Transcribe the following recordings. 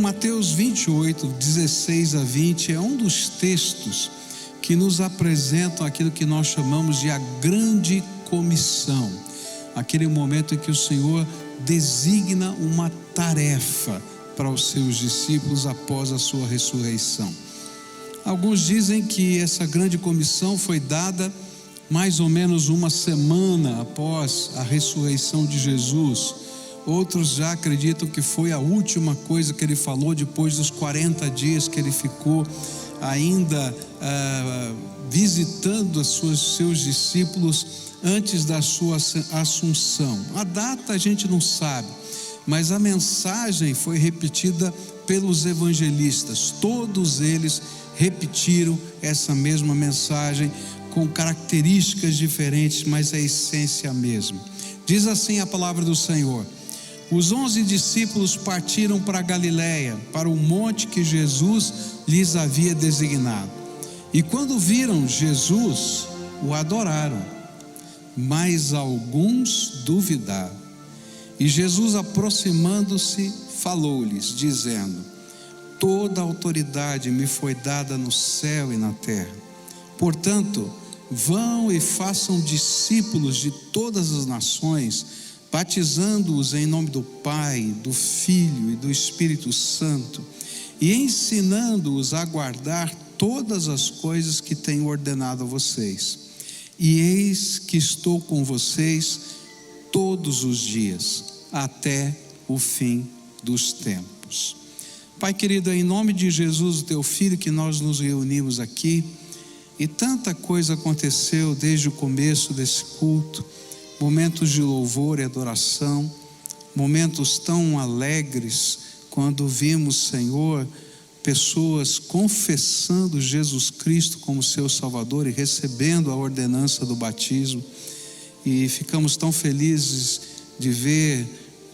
Mateus 28, 16 a 20 é um dos textos que nos apresentam aquilo que nós chamamos de a grande comissão, aquele momento em que o Senhor designa uma tarefa para os seus discípulos após a sua ressurreição. Alguns dizem que essa grande comissão foi dada mais ou menos uma semana após a ressurreição de Jesus. Outros já acreditam que foi a última coisa que ele falou depois dos 40 dias que ele ficou ainda visitando seus discípulos antes da sua assunção. A data a gente não sabe, mas a mensagem foi repetida pelos evangelistas. Todos eles repetiram essa mesma mensagem com características diferentes, mas a essência mesma. Diz assim a palavra do Senhor: os 11 discípulos partiram para a Galiléia, para o monte que Jesus lhes havia designado. E quando viram Jesus, o adoraram, mas alguns duvidaram. E Jesus, aproximando-se, falou-lhes, dizendo: toda a autoridade me foi dada no céu e na terra. Portanto, vão e façam discípulos de todas as nações, batizando-os em nome do Pai, do Filho e do Espírito Santo, e ensinando-os a guardar todas as coisas que tenho ordenado a vocês. E eis que estou com vocês todos os dias, até o fim dos tempos. Pai querido, é em nome de Jesus, o teu Filho, que nós nos reunimos aqui, e tanta coisa aconteceu desde o começo desse culto, momentos de louvor e adoração, momentos tão alegres, quando vimos, Senhor, pessoas confessando Jesus Cristo como seu Salvador e recebendo a ordenança do batismo, e ficamos tão felizes de ver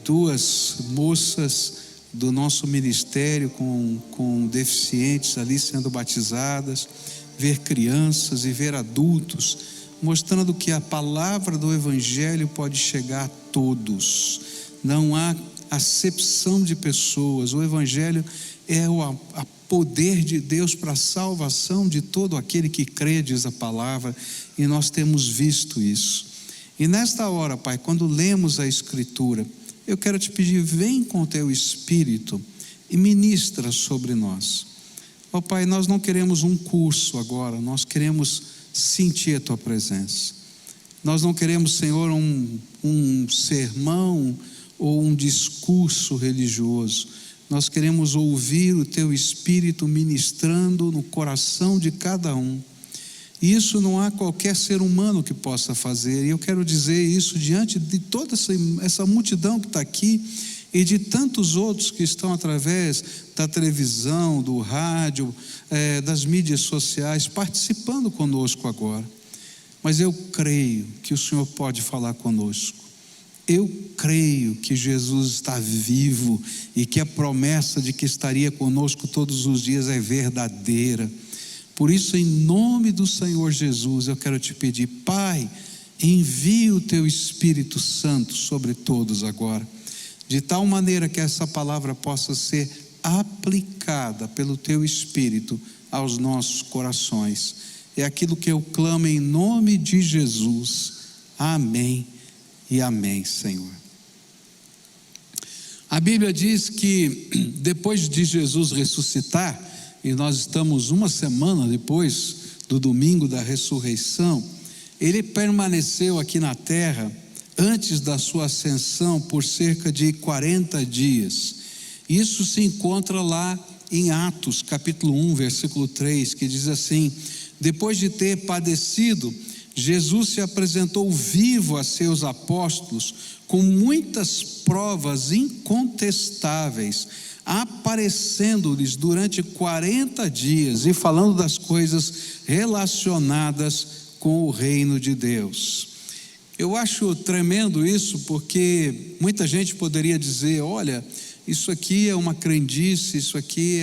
duas moças do nosso ministério com deficientes ali sendo batizadas, ver crianças e ver adultos, mostrando que a palavra do Evangelho pode chegar a todos, não há acepção de pessoas. O Evangelho é o poder de Deus para a salvação de todo aquele que crê, diz a palavra, e nós temos visto isso. E nesta hora, Pai, quando lemos a Escritura, eu quero te pedir, vem com o teu Espírito e ministra sobre nós. Ó Pai, nós não queremos um curso agora, nós queremos sentir a tua presença. Nós não queremos, Senhor, um sermão ou um discurso religioso. Nós queremos ouvir o teu Espírito ministrando no coração de cada um. E isso não há qualquer ser humano que possa fazer. E eu quero dizer isso diante de toda essa multidão que está aqui e de tantos outros que estão através da televisão, do rádio, das mídias sociais, participando conosco agora. Mas eu creio que o Senhor pode falar conosco. Eu creio que Jesus está vivo e que a promessa de que estaria conosco todos os dias é verdadeira. Por isso, em nome do Senhor Jesus, eu quero te pedir, Pai, envie o teu Espírito Santo sobre todos agora, de tal maneira que essa palavra possa ser aplicada pelo teu Espírito aos nossos corações. É aquilo que eu clamo em nome de Jesus. Amém e amém, Senhor. A Bíblia diz que depois de Jesus ressuscitar, e nós estamos uma semana depois do domingo da ressurreição, ele permaneceu aqui na terra antes da sua ascensão por cerca de 40 dias. Isso se encontra lá em Atos capítulo 1, versículo 3, que diz assim: depois de ter padecido, Jesus se apresentou vivo a seus apóstolos com muitas provas incontestáveis, aparecendo-lhes durante 40 dias e falando das coisas relacionadas com o reino de Deus. Eu acho tremendo isso, porque muita gente poderia dizer: olha, isso aqui é uma crendice, isso aqui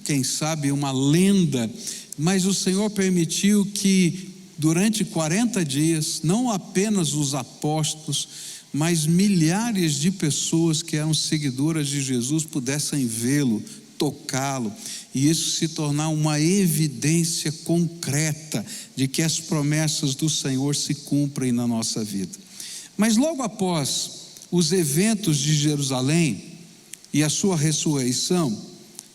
quem sabe uma lenda. Mas o Senhor permitiu que durante 40 dias, não apenas os apóstolos, mas milhares de pessoas que eram seguidoras de Jesus pudessem vê-lo, tocá-lo, e isso se tornar uma evidência concreta de que as promessas do Senhor se cumprem na nossa vida. Mas logo após os eventos de Jerusalém e a sua ressurreição,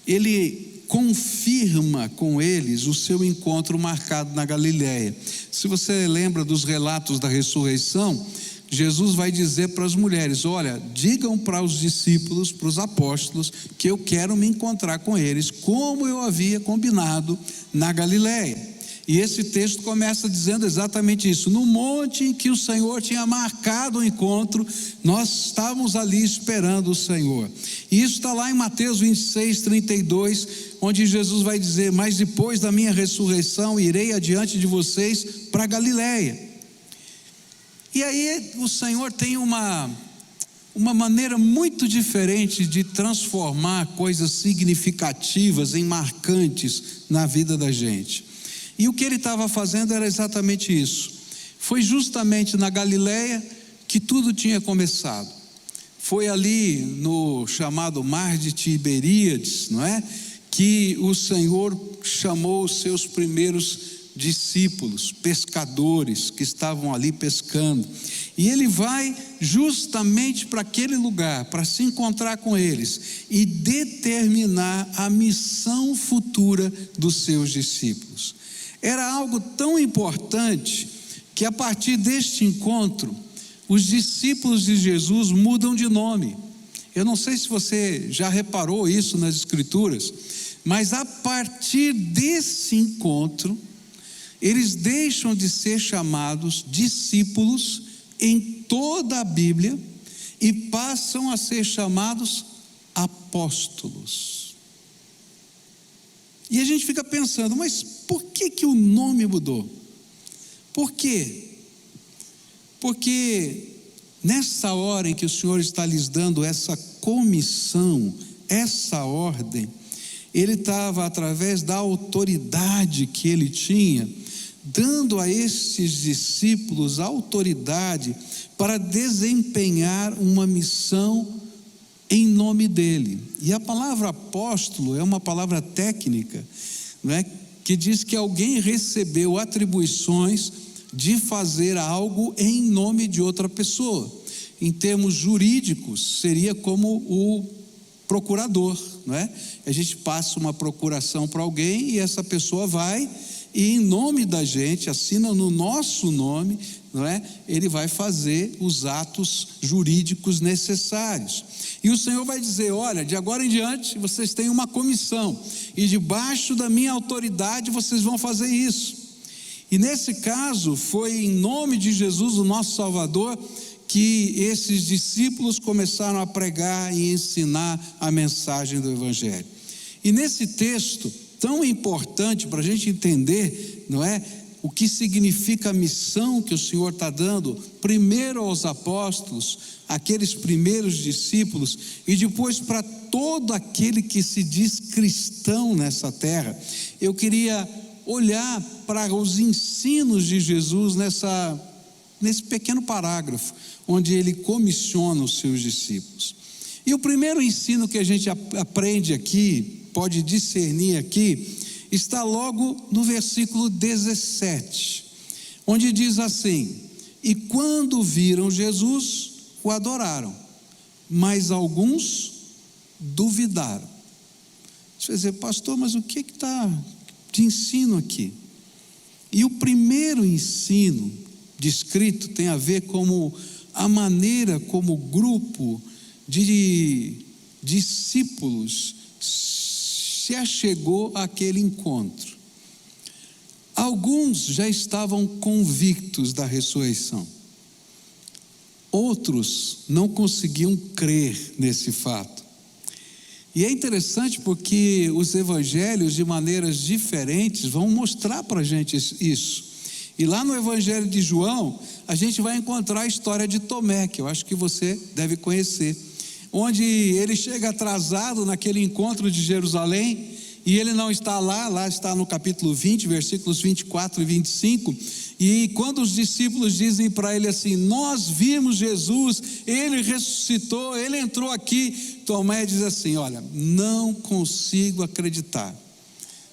ele confirma com eles o seu encontro marcado na Galileia. Se você lembra dos relatos da ressurreição, Jesus vai dizer para as mulheres: olha, digam para os discípulos, para os apóstolos, que eu quero me encontrar com eles, como eu havia combinado na Galileia. E esse texto começa dizendo exatamente isso: no monte em que o Senhor tinha marcado o encontro, nós estávamos ali esperando o Senhor. E isso está lá em Mateus 26, 32, onde Jesus vai dizer: mas depois da minha ressurreição, irei adiante de vocês para Galileia. E aí o Senhor tem uma maneira muito diferente de transformar coisas significativas em marcantes na vida da gente. E o que ele estava fazendo era exatamente isso. Foi justamente na Galileia que tudo tinha começado. Foi ali no chamado Mar de Tiberíades, não é? Que o Senhor chamou os seus primeiros discípulos, pescadores que estavam ali pescando, e ele vai justamente para aquele lugar, para se encontrar com eles e determinar a missão futura dos seus discípulos. Era algo tão importante que a partir deste encontro, os discípulos de Jesus mudam de nome. Eu não sei se você já reparou isso nas Escrituras, mas a partir desse encontro, eles deixam de ser chamados discípulos em toda a Bíblia e passam a ser chamados apóstolos. E a gente fica pensando, mas por que o nome mudou? Por quê? Porque nessa hora em que o Senhor está lhes dando essa comissão, essa ordem, ele estava, através da autoridade que ele tinha, dando a estes discípulos autoridade para desempenhar uma missão em nome dele. E a palavra apóstolo é uma palavra técnica, não é? Que diz que alguém recebeu atribuições de fazer algo em nome de outra pessoa. Em termos jurídicos, seria como o procurador, não é? A gente passa uma procuração para alguém e essa pessoa vai e em nome da gente, assina no nosso nome, não é? Ele vai fazer os atos jurídicos necessários. E o Senhor vai dizer: olha, de agora em diante vocês têm uma comissão e debaixo da minha autoridade vocês vão fazer isso. E nesse caso foi em nome de Jesus, o nosso Salvador, que esses discípulos começaram a pregar e ensinar a mensagem do Evangelho. E nesse texto tão importante para a gente entender, não é? O que significa a missão que o Senhor está dando, primeiro aos apóstolos, aqueles primeiros discípulos, e depois para todo aquele que se diz cristão nessa terra. Eu queria olhar para os ensinos de Jesus nesse pequeno parágrafo, onde ele comissiona os seus discípulos. E o primeiro ensino que a gente aprende aqui, pode discernir aqui, está logo no versículo 17, onde diz assim: e quando viram Jesus, o adoraram, mas alguns duvidaram. Você vai dizer: pastor, mas o que está de ensino aqui? E o primeiro ensino descrito tem a ver com a maneira como o grupo de discípulos se achegou àquele encontro. Alguns já estavam convictos da ressurreição, outros não conseguiam crer nesse fato. E é interessante porque os evangelhos, de maneiras diferentes, vão mostrar para a gente isso. E lá no Evangelho de João, a gente vai encontrar a história de Tomé, que eu acho que você deve conhecer, onde ele chega atrasado naquele encontro de Jerusalém, e ele não está lá está no capítulo 20, versículos 24 e 25, e quando os discípulos dizem para ele assim: nós vimos Jesus, ele ressuscitou, ele entrou aqui, Tomé diz assim: olha, não consigo acreditar.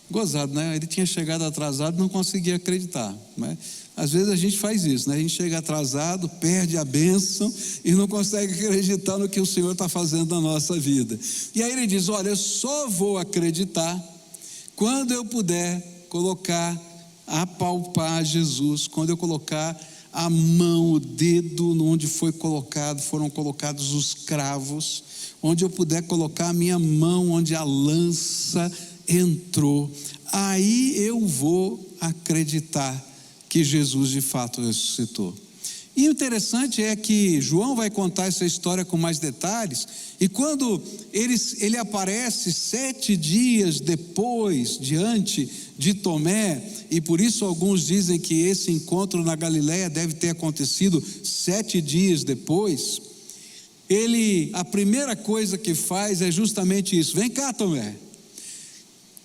Gozado, né? Ele tinha chegado atrasado, não conseguia acreditar, né? Às vezes a gente faz isso, né? A gente chega atrasado, perde a bênção e não consegue acreditar no que o Senhor está fazendo na nossa vida. E aí ele diz: olha, eu só vou acreditar quando eu puder colocar, apalpar Jesus, quando eu colocar a mão, o dedo onde foram colocados os cravos, onde eu puder colocar a minha mão onde a lança entrou, aí eu vou acreditar que Jesus de fato ressuscitou. E o interessante é que João vai contar essa história com mais detalhes, e quando ele aparece 7 dias depois, diante de Tomé, e por isso alguns dizem que esse encontro na Galileia deve ter acontecido 7 dias depois, a primeira coisa que faz é justamente isso: vem cá, Tomé.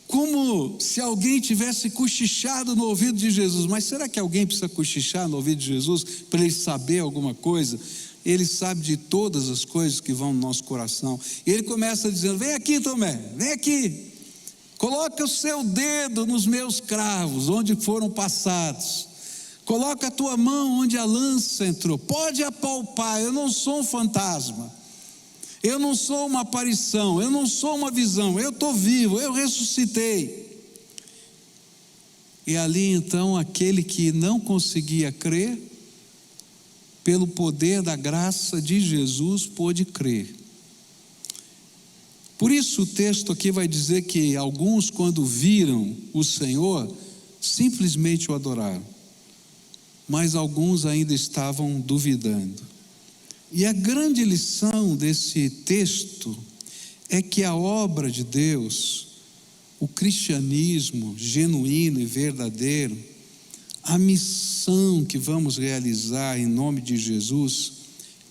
Como se alguém tivesse cochichado no ouvido de Jesus. Mas será que alguém precisa cochichar no ouvido de Jesus para ele saber alguma coisa? Ele sabe de todas as coisas que vão no nosso coração. E ele começa dizendo: vem aqui, Tomé, vem aqui, coloca o seu dedo nos meus cravos, onde foram passados, coloca a tua mão onde a lança entrou, pode apalpar, eu não sou um fantasma, eu não sou uma aparição, eu não sou uma visão, eu estou vivo, eu ressuscitei. E ali então aquele que não conseguia crer, pelo poder da graça de Jesus, pôde crer. Por isso o texto aqui vai dizer que alguns, quando viram o Senhor, simplesmente o adoraram, mas alguns ainda estavam duvidando. E a grande lição desse texto é que a obra de Deus, o cristianismo genuíno e verdadeiro, a missão que vamos realizar em nome de Jesus,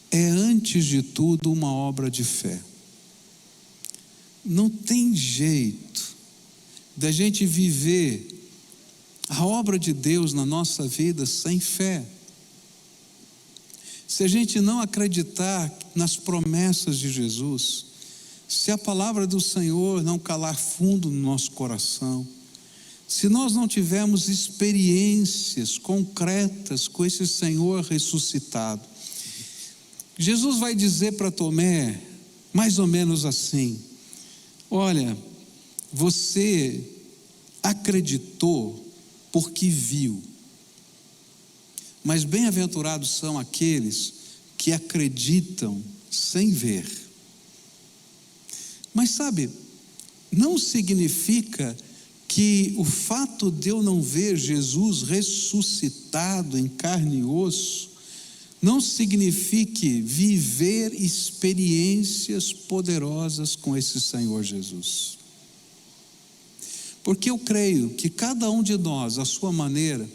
é antes de tudo uma obra de fé. Não tem jeito da gente viver a obra de Deus na nossa vida sem fé. Se a gente não acreditar nas promessas de Jesus, se a palavra do Senhor não calar fundo no nosso coração, se nós não tivermos experiências concretas com esse Senhor ressuscitado, Jesus vai dizer para Tomé, mais ou menos assim: olha, você acreditou porque viu, mas bem-aventurados são aqueles que acreditam sem ver. Mas sabe, não significa que o fato de eu não ver Jesus ressuscitado em carne e osso, não signifique viver experiências poderosas com esse Senhor Jesus. Porque eu creio que cada um de nós, à sua maneira,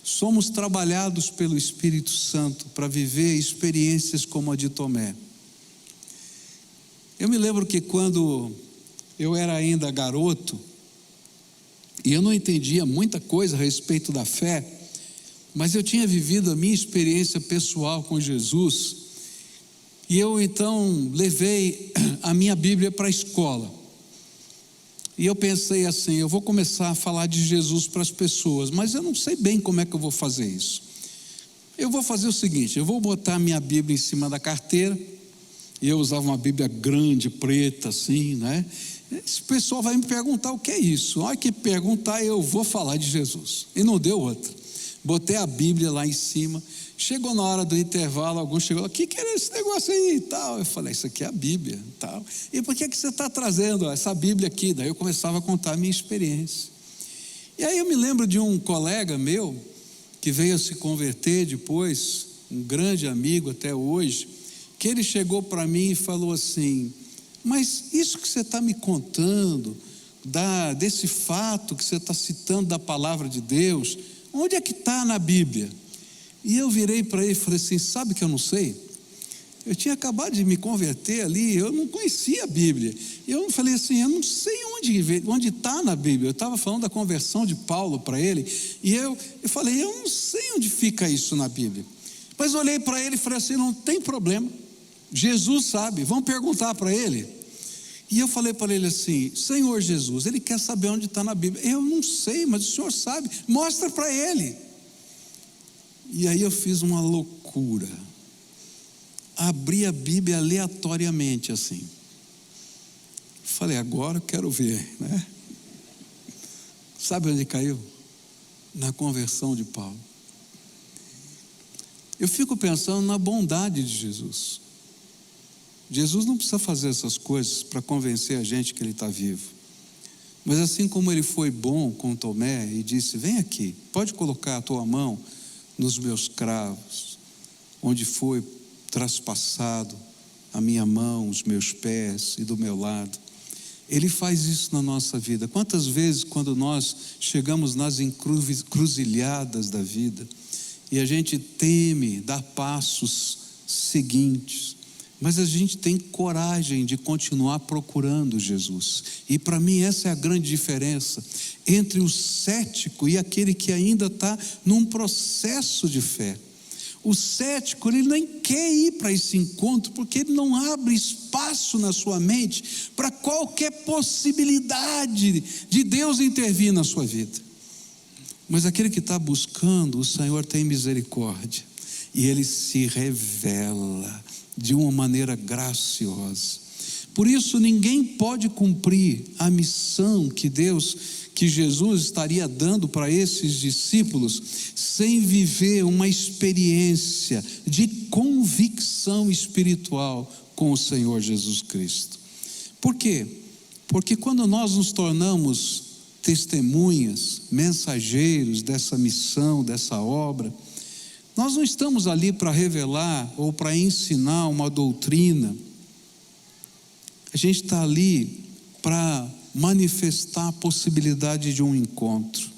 somos trabalhados pelo Espírito Santo para viver experiências como a de Tomé. Eu me lembro que quando eu era ainda garoto, e eu não entendia muita coisa a respeito da fé, mas eu tinha vivido a minha experiência pessoal com Jesus, e eu então levei a minha Bíblia para a escola. E eu pensei assim: eu vou começar a falar de Jesus para as pessoas, mas eu não sei bem como é que eu vou fazer isso. Eu vou fazer o seguinte: eu vou botar a minha Bíblia em cima da carteira, e eu usava uma Bíblia grande, preta, assim, né? Esse pessoal vai me perguntar o que é isso. A hora que perguntar, eu vou falar de Jesus. E não deu outra. Botei a Bíblia lá em cima. Chegou na hora do intervalo, alguns chegou lá: o que era esse negócio aí e tal? Eu falei: isso aqui é a Bíblia e tal. E por que você está trazendo essa Bíblia aqui? Daí eu começava a contar a minha experiência. E aí eu me lembro de um colega meu, que veio a se converter depois, um grande amigo até hoje, que ele chegou para mim e falou assim: mas isso que você está me contando, desse fato que você está citando da palavra de Deus, onde é que está na Bíblia? E eu virei para ele e falei assim: sabe que eu não sei? Eu tinha acabado de me converter ali, eu não conhecia a Bíblia. Eu falei assim, eu não sei onde está na Bíblia. Eu estava falando da conversão de Paulo para ele, e eu falei, eu não sei onde fica isso na Bíblia. Mas olhei para ele e falei assim, não tem problema, Jesus sabe, vamos perguntar para ele. E eu falei para ele assim, Senhor Jesus, ele quer saber onde está na Bíblia. Eu não sei, mas o Senhor sabe, mostra para ele. E aí eu fiz uma loucura. Abri a Bíblia aleatoriamente assim. Falei, agora eu quero ver, né? Sabe onde caiu? Na conversão de Paulo. Eu fico pensando na bondade de Jesus. Jesus não precisa fazer essas coisas para convencer a gente que ele está vivo. Mas assim como ele foi bom com Tomé e disse, vem aqui, pode colocar a tua mão nos meus cravos, onde foi traspassado a minha mão, os meus pés e do meu lado. Ele faz isso na nossa vida. Quantas vezes quando nós chegamos nas encruzilhadas da vida e a gente teme dar passos seguintes, mas a gente tem coragem de continuar procurando Jesus. E para mim essa é a grande diferença entre o cético e aquele que ainda está num processo de fé. O cético, ele nem quer ir para esse encontro, porque ele não abre espaço na sua mente para qualquer possibilidade de Deus intervir na sua vida. Mas aquele que está buscando, o Senhor tem misericórdia, e Ele se revela de uma maneira graciosa. Por isso ninguém pode cumprir a missão que Jesus estaria dando para esses discípulos sem viver uma experiência de convicção espiritual com o Senhor Jesus Cristo. Por quê? Porque quando nós nos tornamos testemunhas, mensageiros dessa missão, dessa obra, nós não estamos ali para revelar ou para ensinar uma doutrina. A gente está ali para manifestar a possibilidade de um encontro.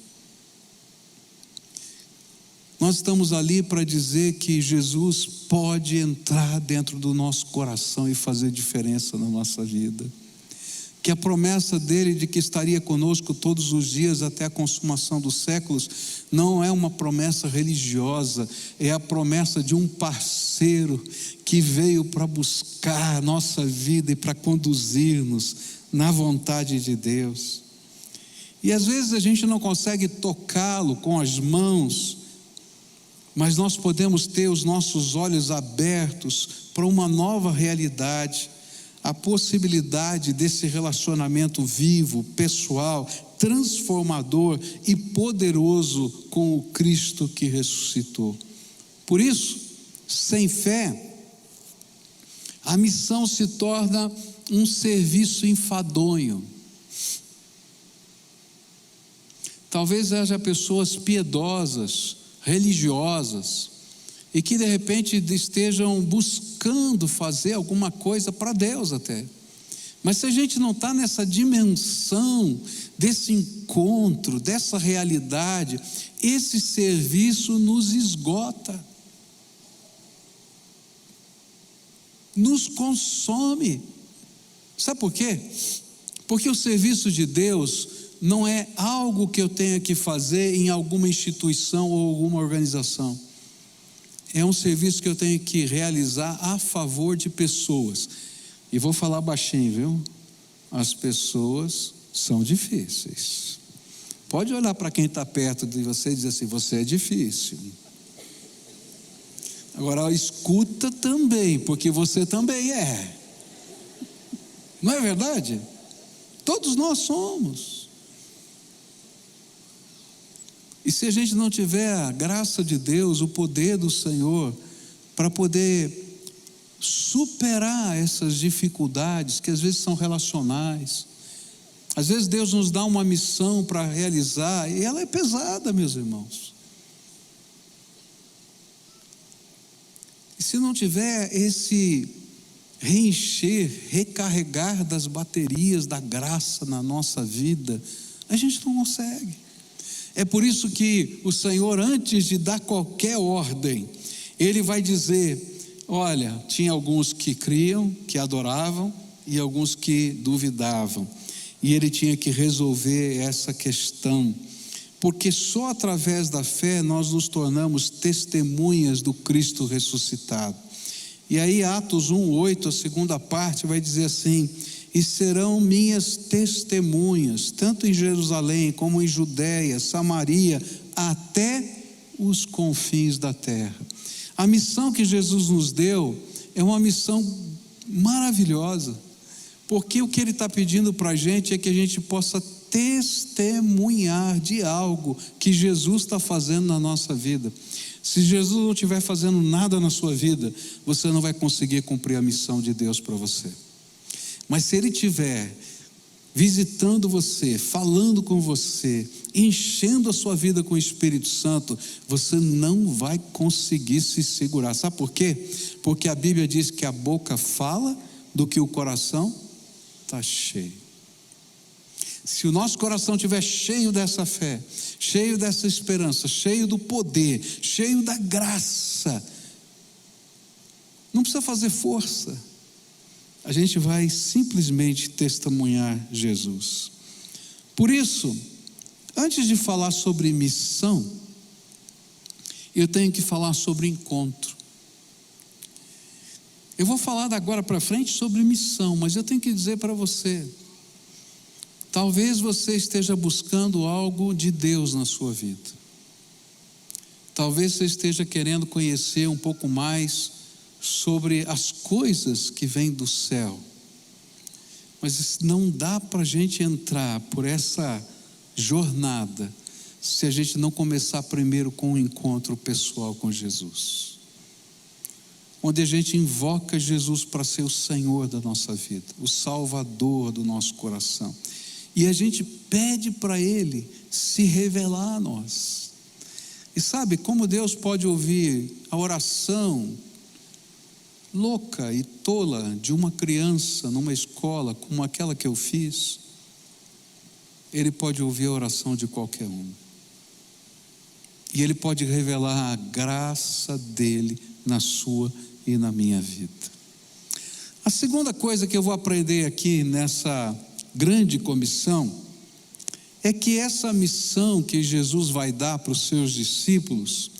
Nós estamos ali para dizer que Jesus pode entrar dentro do nosso coração e fazer diferença na nossa vida. Que a promessa dele de que estaria conosco todos os dias até a consumação dos séculos não é uma promessa religiosa, é a promessa de um parceiro que veio para buscar a nossa vida e para conduzir-nos na vontade de Deus. E às vezes a gente não consegue tocá-lo com as mãos, mas nós podemos ter os nossos olhos abertos para uma nova realidade, a possibilidade desse relacionamento vivo, pessoal, transformador e poderoso com o Cristo que ressuscitou. Por isso, sem fé, a missão se torna um serviço enfadonho. Talvez haja pessoas piedosas, religiosas, e que de repente estejam buscando fazer alguma coisa para Deus até. Mas se a gente não está nessa dimensão desse encontro, dessa realidade, esse serviço nos esgota, nos consome. Sabe por quê? Porque o serviço de Deus não é algo que eu tenha que fazer em alguma instituição ou alguma organização. É um serviço que eu tenho que realizar a favor de pessoas. E vou falar baixinho, viu? As pessoas são difíceis. Pode olhar para quem está perto de você e dizer assim, você é difícil. Agora escuta também, porque você também é. Não é verdade? Todos nós somos. E se a gente não tiver a graça de Deus, o poder do Senhor, para poder superar essas dificuldades, que às vezes são relacionais, às vezes Deus nos dá uma missão para realizar, e ela é pesada, meus irmãos. E se não tiver esse reencher, recarregar das baterias da graça na nossa vida, a gente não consegue. É por isso que o Senhor, antes de dar qualquer ordem, Ele vai dizer, Olha, tinha alguns que criam, que adoravam, e alguns que duvidavam. E ele tinha que resolver essa questão, porque só através da fé nós nos tornamos testemunhas do Cristo ressuscitado. E aí Atos 1:8, a segunda parte, vai dizer assim: e serão minhas testemunhas, tanto em Jerusalém, como em Judeia, Samaria, até os confins da terra. A missão que Jesus nos deu é uma missão maravilhosa, porque o que Ele está pedindo para a gente é que a gente possa testemunhar de algo que Jesus está fazendo na nossa vida. Se Jesus não estiver fazendo nada na sua vida, você não vai conseguir cumprir a missão de Deus para você. Mas se Ele estiver visitando você, falando com você, enchendo a sua vida com o Espírito Santo, você não vai conseguir se segurar. Sabe por quê? Porque a Bíblia diz que a boca fala do que o coração está cheio. Se o nosso coração estiver cheio dessa fé, cheio dessa esperança, cheio do poder, cheio da graça, não precisa fazer força, a gente vai simplesmente testemunhar Jesus. Por isso, antes de falar sobre missão, eu tenho que falar sobre encontro. Eu vou falar da agora para frente sobre missão, mas eu tenho que dizer para você, talvez você esteja buscando algo de Deus na sua vida. Talvez você esteja querendo conhecer um pouco mais sobre as coisas que vêm do céu. Mas não dá para a gente entrar por essa jornada se a gente não começar primeiro com um encontro pessoal com Jesus, onde a gente invoca Jesus para ser o Senhor da nossa vida, o Salvador do nosso coração, e a gente pede para Ele se revelar a nós. E sabe como Deus pode ouvir a oração louca e tola de uma criança numa escola como aquela que eu fiz? Ele pode ouvir a oração de qualquer um, e Ele pode revelar a graça dEle na sua e na minha vida. A segunda coisa que eu vou aprender aqui nessa grande comissão é que essa missão que Jesus vai dar para os seus discípulos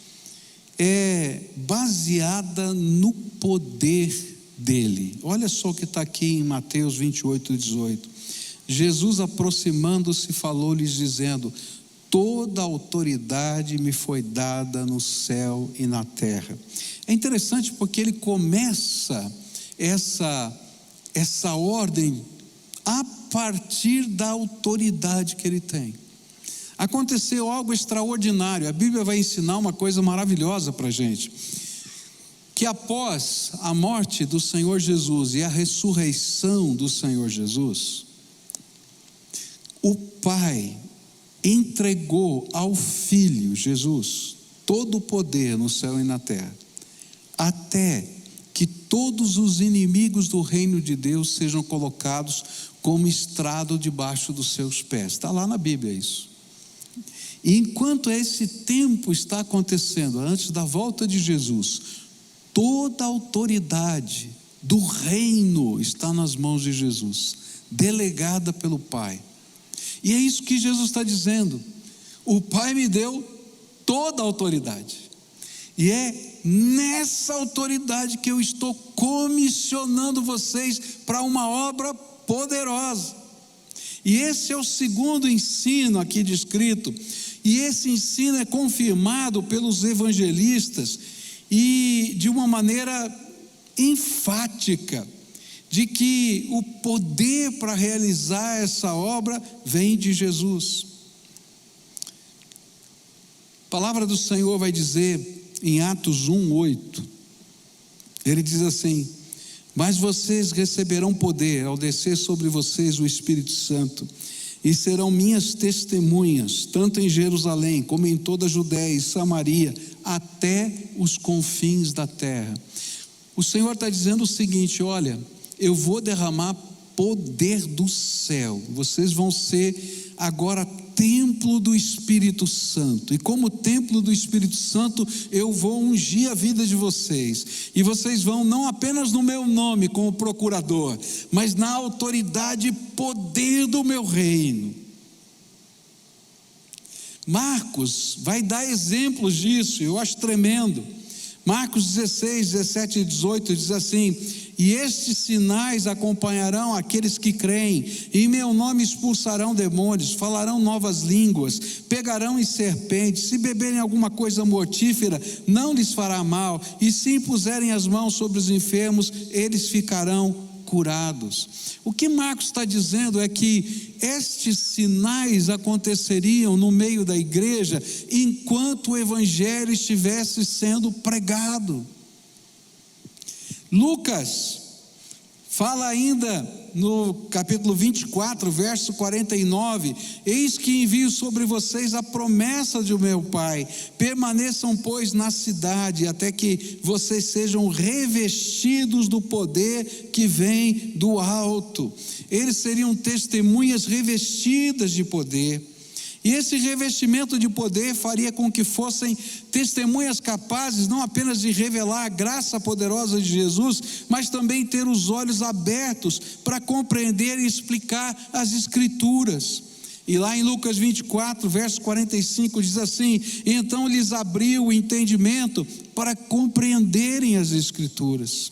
é baseada no poder dele. Olha só o que está aqui em Mateus 28:18. Jesus, aproximando-se, falou-lhes dizendo: toda autoridade me foi dada no céu e na terra. É interessante porque ele começa essa ordem a partir da autoridade que ele tem. Aconteceu algo extraordinário. A Bíblia vai ensinar uma coisa maravilhosa para a gente, que após a morte do Senhor Jesus e a ressurreição do Senhor Jesus, o Pai entregou ao Filho Jesus todo o poder no céu e na terra, até que todos os inimigos do reino de Deus sejam colocados como estrado debaixo dos seus pés. Está lá na Bíblia isso. E enquanto esse tempo está acontecendo, antes da volta de Jesus, toda a autoridade do reino está nas mãos de Jesus, delegada pelo Pai. E é isso que Jesus está dizendo: o Pai me deu toda a autoridade, e é nessa autoridade que eu estou comissionando vocês para uma obra poderosa. E esse é o segundo ensino aqui descrito, e esse ensino é confirmado pelos evangelistas, e de uma maneira enfática, de que o poder para realizar essa obra vem de Jesus. A palavra do Senhor vai dizer em Atos 1:8, ele diz assim: mas vocês receberão poder ao descer sobre vocês o Espírito Santo, e serão minhas testemunhas, tanto em Jerusalém, como em toda a Judéia e Samaria, até os confins da terra. O Senhor está dizendo o seguinte: olha, eu vou derramar poder do céu, vocês vão ser agora templo do Espírito Santo, e como templo do Espírito Santo eu vou ungir a vida de vocês, e vocês vão não apenas no meu nome como procurador, mas na autoridade e poder do meu reino. Marcos vai dar exemplos disso, eu acho tremendo. Marcos 16, 17 e 18 diz assim: e estes sinais acompanharão aqueles que creem, em meu nome expulsarão demônios, falarão novas línguas, pegarão em serpentes, se beberem alguma coisa mortífera, não lhes fará mal, e se impuserem as mãos sobre os enfermos, eles ficarão curados. O que Marcos está dizendo é que estes sinais aconteceriam no meio da igreja enquanto o evangelho estivesse sendo pregado. Lucas fala ainda no capítulo 24, verso 49: eis que envio sobre vocês a promessa de meu Pai, permaneçam pois na cidade, até que vocês sejam revestidos do poder que vem do alto. Eles seriam testemunhas revestidas de poder, e esse revestimento de poder faria com que fossem testemunhas capazes não apenas de revelar a graça poderosa de Jesus, mas também ter os olhos abertos para compreender e explicar as Escrituras. E lá em Lucas 24, verso 45 diz assim: então lhes abriu o entendimento para compreenderem as Escrituras.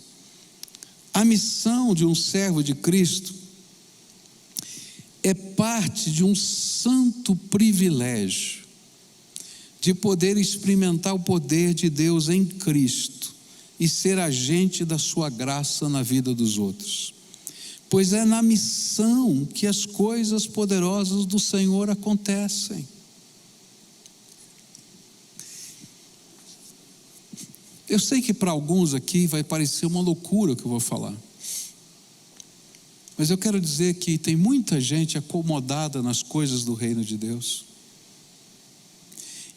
A missão de um servo de Cristo é parte de um santo privilégio de poder experimentar o poder de Deus em Cristo e ser agente da sua graça na vida dos outros, pois é na missão que as coisas poderosas do Senhor acontecem. Eu sei que para alguns aqui vai parecer uma loucura o que eu vou falar, mas eu quero dizer que tem muita gente acomodada nas coisas do reino de Deus,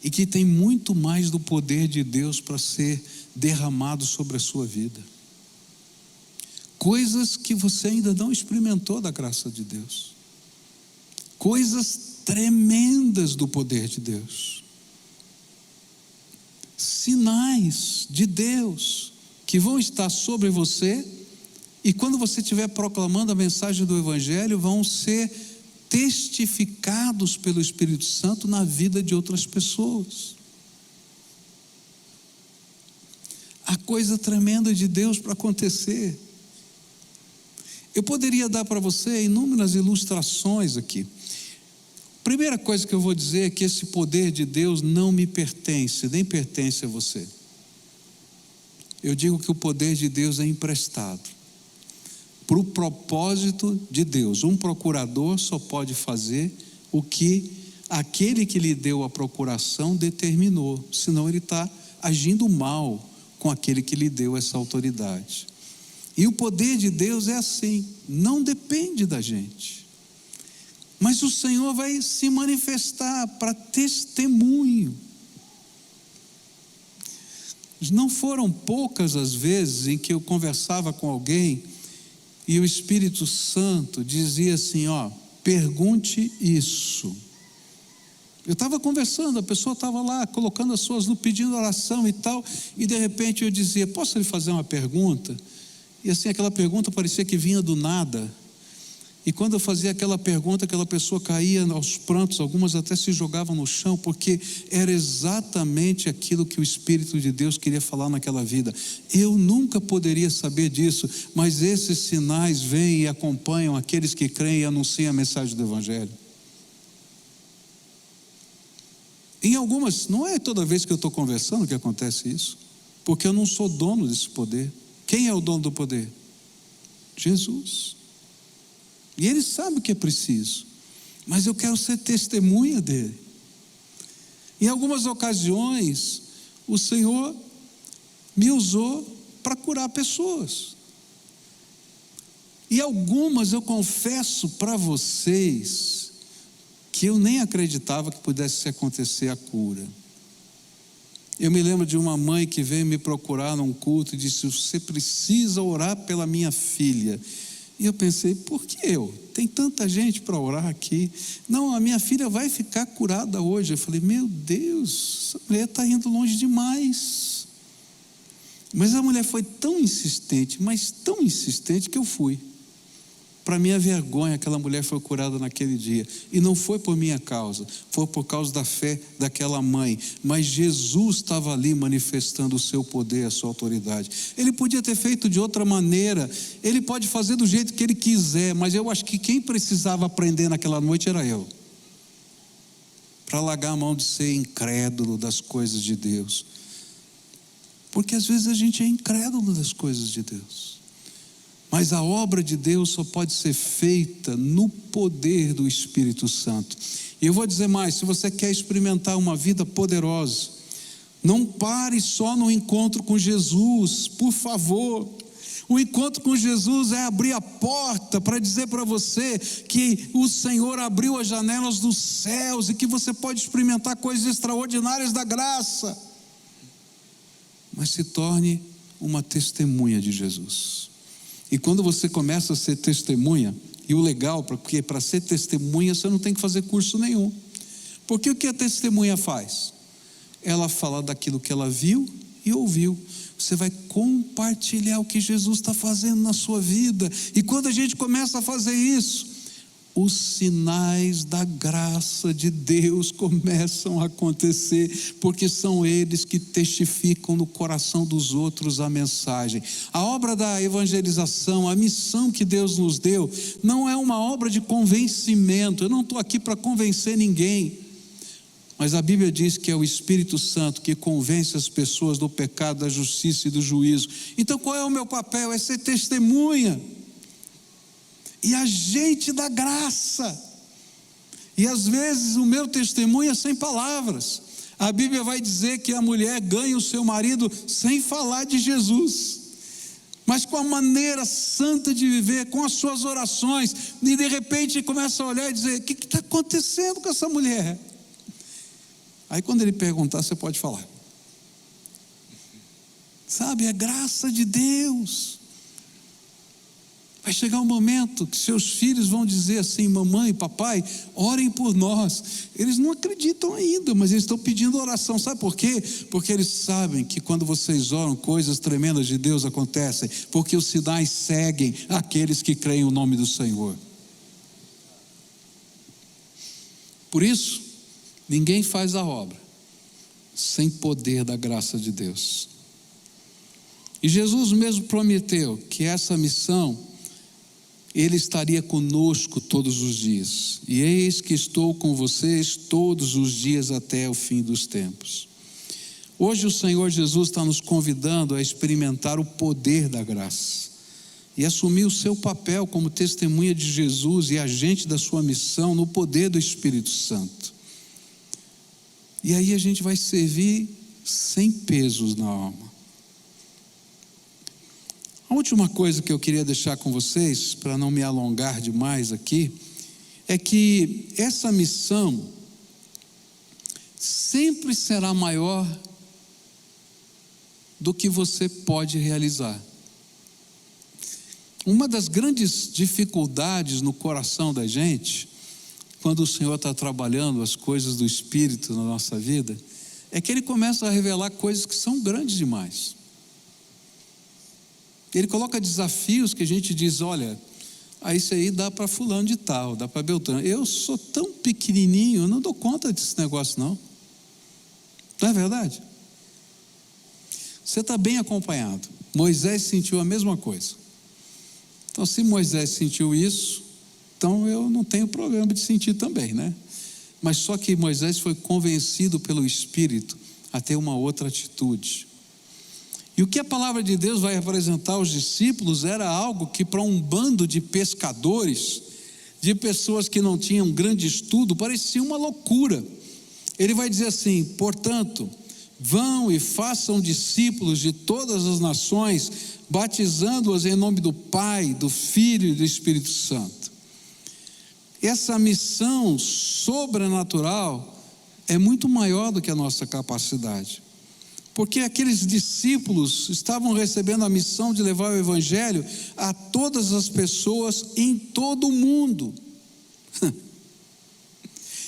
e que tem muito mais do poder de Deus para ser derramado sobre a sua vida. Coisas que você ainda não experimentou da graça de Deus. Coisas tremendas do poder de Deus. Sinais de Deus que vão estar sobre você, e quando você estiver proclamando a mensagem do Evangelho, vão ser testificados pelo Espírito Santo na vida de outras pessoas. Há coisa tremenda de Deus para acontecer. Eu poderia dar para você inúmeras ilustrações aqui. Primeira coisa que eu vou dizer é que esse poder de Deus não me pertence, nem pertence a você. Eu digo que o poder de Deus é emprestado para o propósito de Deus. Um procurador só pode fazer o que aquele que lhe deu a procuração determinou, senão ele está agindo mal com aquele que lhe deu essa autoridade. E o poder de Deus é assim, não depende da gente, mas o Senhor vai se manifestar para testemunho. Não foram poucas as vezes em que eu conversava com alguém e o Espírito Santo dizia assim: pergunte isso. Eu estava conversando, a pessoa estava lá colocando as suas luzes, pedindo oração e tal, e de repente eu dizia: posso lhe fazer uma pergunta? E assim, aquela pergunta parecia que vinha do nada, e quando eu fazia aquela pergunta, aquela pessoa caía aos prantos, algumas até se jogavam no chão, porque era exatamente aquilo que o Espírito de Deus queria falar naquela vida. Eu nunca poderia saber disso, mas esses sinais vêm e acompanham aqueles que creem e anunciam a mensagem do Evangelho. Em algumas, não é toda vez que eu estou conversando que acontece isso, porque eu não sou dono desse poder. Quem é o dono do poder? Jesus. E Ele sabe o que é preciso, mas eu quero ser testemunha dEle. Em algumas ocasiões, o Senhor me usou para curar pessoas, e algumas eu confesso para vocês que eu nem acreditava que pudesse acontecer a cura. Eu me lembro de uma mãe que veio me procurar num culto e disse: você precisa orar pela minha filha. E eu pensei, por que eu? Tem tanta gente para orar aqui. Não, a minha filha vai ficar curada hoje. Eu falei, meu Deus, essa mulher está indo longe demais. Mas a mulher foi tão insistente, mas tão insistente, que eu fui. Para minha vergonha, aquela mulher foi curada naquele dia. E não foi por minha causa, foi por causa da fé daquela mãe. Mas Jesus estava ali manifestando o seu poder, a sua autoridade. Ele podia ter feito de outra maneira, ele pode fazer do jeito que ele quiser, mas eu acho que quem precisava aprender naquela noite era eu. Para largar a mão de ser incrédulo das coisas de Deus. Porque às vezes a gente é incrédulo das coisas de Deus. Mas a obra de Deus só pode ser feita no poder do Espírito Santo. E eu vou dizer mais, se você quer experimentar uma vida poderosa, não pare só no encontro com Jesus, por favor. O encontro com Jesus é abrir a porta para dizer para você que o Senhor abriu as janelas dos céus e que você pode experimentar coisas extraordinárias da graça. Mas se torne uma testemunha de Jesus. E quando você começa a ser testemunha, e o legal, porque para ser testemunha você não tem que fazer curso nenhum. Porque o que a testemunha faz? Ela fala daquilo que ela viu e ouviu. Você vai compartilhar o que Jesus está fazendo na sua vida. E quando a gente começa a fazer isso, os sinais da graça de Deus começam a acontecer, porque são eles que testificam no coração dos outros a mensagem. A obra da evangelização, a missão que Deus nos deu, não é uma obra de convencimento. Eu não estou aqui para convencer ninguém, mas a Bíblia diz que é o Espírito Santo que convence as pessoas do pecado, da justiça e do juízo. Então qual é o meu papel? É ser testemunha e agente da graça. E às vezes o meu testemunho é sem palavras. A Bíblia vai dizer que a mulher ganha o seu marido sem falar de Jesus, mas com a maneira santa de viver, com as suas orações. E de repente começa a olhar e dizer, o que está acontecendo com essa mulher? Aí quando ele perguntar, você pode falar. Sabe, é graça de Deus. Vai chegar um momento que seus filhos vão dizer assim, mamãe, papai, orem por nós. Eles não acreditam ainda, mas eles estão pedindo oração. Sabe por quê? Porque eles sabem que quando vocês oram, coisas tremendas de Deus acontecem, porque os sinais seguem aqueles que creem no nome do Senhor. Por isso, ninguém faz a obra sem poder da graça de Deus. E Jesus mesmo prometeu que essa missão, Ele estaria conosco todos os dias. E eis que estou com vocês todos os dias até o fim dos tempos. Hoje o Senhor Jesus está nos convidando a experimentar o poder da graça e assumir o seu papel como testemunha de Jesus e agente da sua missão no poder do Espírito Santo. E aí a gente vai servir sem pesos na alma. A última coisa que eu queria deixar com vocês, para não me alongar demais aqui, é que essa missão sempre será maior do que você pode realizar. Uma das grandes dificuldades no coração da gente, quando o Senhor está trabalhando as coisas do Espírito na nossa vida, é que Ele começa a revelar coisas que são grandes demais. Ele coloca desafios que a gente diz, olha, isso aí dá para fulano de tal, dá para Beltrano. Eu sou tão pequenininho, eu não dou conta desse negócio não. Não é verdade? Você está bem acompanhado. Moisés sentiu a mesma coisa. Então se Moisés sentiu isso, então eu não tenho problema de sentir também, né? Mas só que Moisés foi convencido pelo Espírito a ter uma outra atitude. E o que a palavra de Deus vai apresentar aos discípulos era algo que para um bando de pescadores, de pessoas que não tinham grande estudo, parecia uma loucura. Ele vai dizer assim, portanto, vão e façam discípulos de todas as nações, batizando-os em nome do Pai, do Filho e do Espírito Santo. Essa missão sobrenatural é muito maior do que a nossa capacidade. porque aqueles discípulos estavam recebendo a missão de levar o evangelho a todas as pessoas em todo o mundo.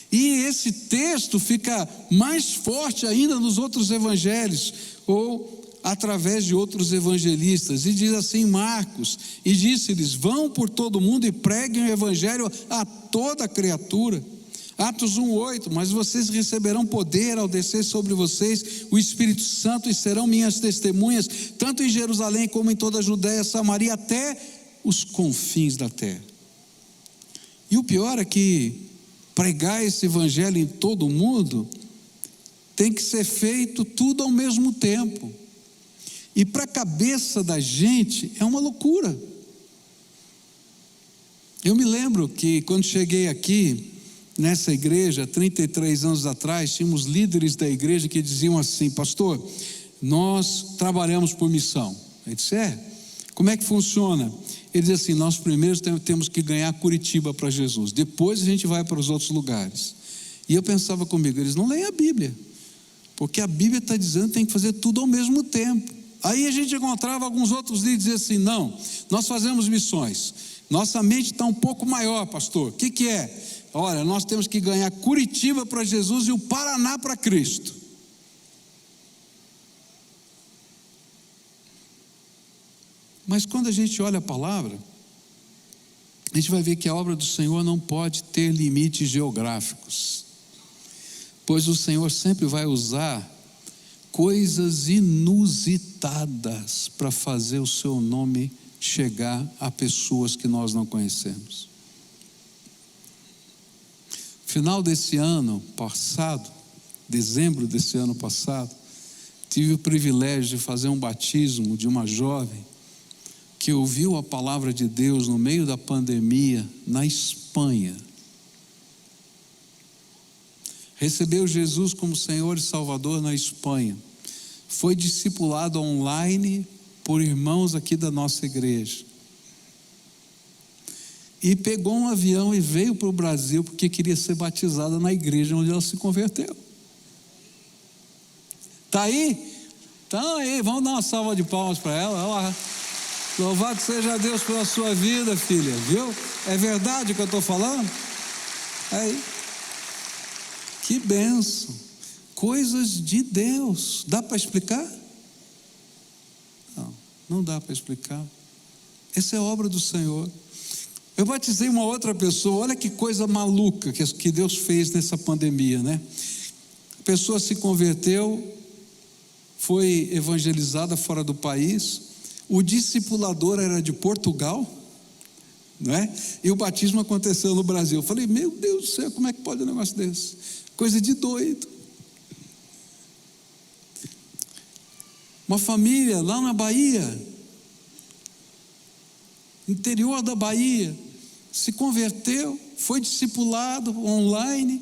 E esse texto fica mais forte ainda nos outros evangelhos, ou através de outros evangelistas, e diz assim Marcos, e disse-lhes: vão por todo o mundo e preguem o evangelho a toda criatura. Atos 1:8, mas vocês receberão poder ao descer sobre vocês o Espírito Santo, e serão minhas testemunhas, tanto em Jerusalém como em toda a Judéia, Samaria, até os confins da terra. E o pior é que pregar esse evangelho em todo o mundo tem que ser feito tudo ao mesmo tempo, e para a cabeça da gente é uma loucura. Eu me lembro que quando cheguei aqui nessa igreja, 33 anos atrás, tínhamos líderes da igreja que diziam assim: pastor, nós trabalhamos por missão. Eu disse: como é que funciona? Ele diz assim: nós primeiro temos que ganhar Curitiba para Jesus, depois a gente vai para os outros lugares. E eu pensava comigo: eles não leem a Bíblia, porque a Bíblia está dizendo que tem que fazer tudo ao mesmo tempo. Aí a gente encontrava alguns outros líderes e dizia assim: não, nós fazemos missões, nossa mente está um pouco maior, pastor. O que é? Olha, nós temos que ganhar Curitiba para Jesus e o Paraná para Cristo. Mas quando a gente olha a palavra, a gente vai ver que a obra do Senhor não pode ter limites geográficos, pois o Senhor sempre vai usar coisas inusitadas para fazer o seu nome chegar a pessoas que nós não conhecemos. Final desse ano passado, dezembro desse ano passado, tive o privilégio de fazer um batismo de uma jovem que ouviu a palavra de Deus no meio da pandemia na Espanha. Recebeu Jesus como Senhor e Salvador na Espanha. Foi discipulado online por irmãos aqui da nossa igreja. E pegou um avião e veio para o Brasil porque queria ser batizada na igreja onde ela se converteu. Está aí? Então aí, vamos dar uma salva de palmas para ela. Olha lá. Louvado seja Deus pela sua vida, filha, viu? É verdade o que eu estou falando? Aí. Que bênção. Coisas de Deus. Dá para explicar? Não, não dá para explicar. Essa é a obra do Senhor. Eu batizei uma outra pessoa. Olha que coisa maluca que Deus fez nessa pandemia, né? A pessoa se converteu, foi evangelizada fora do país. O discipulador era de Portugal, não é? E o batismo aconteceu no Brasil. Eu falei: meu Deus do céu, como é que pode um negócio desse? Coisa de doido. Uma família lá na Bahia, interior da Bahia, se converteu, foi discipulado online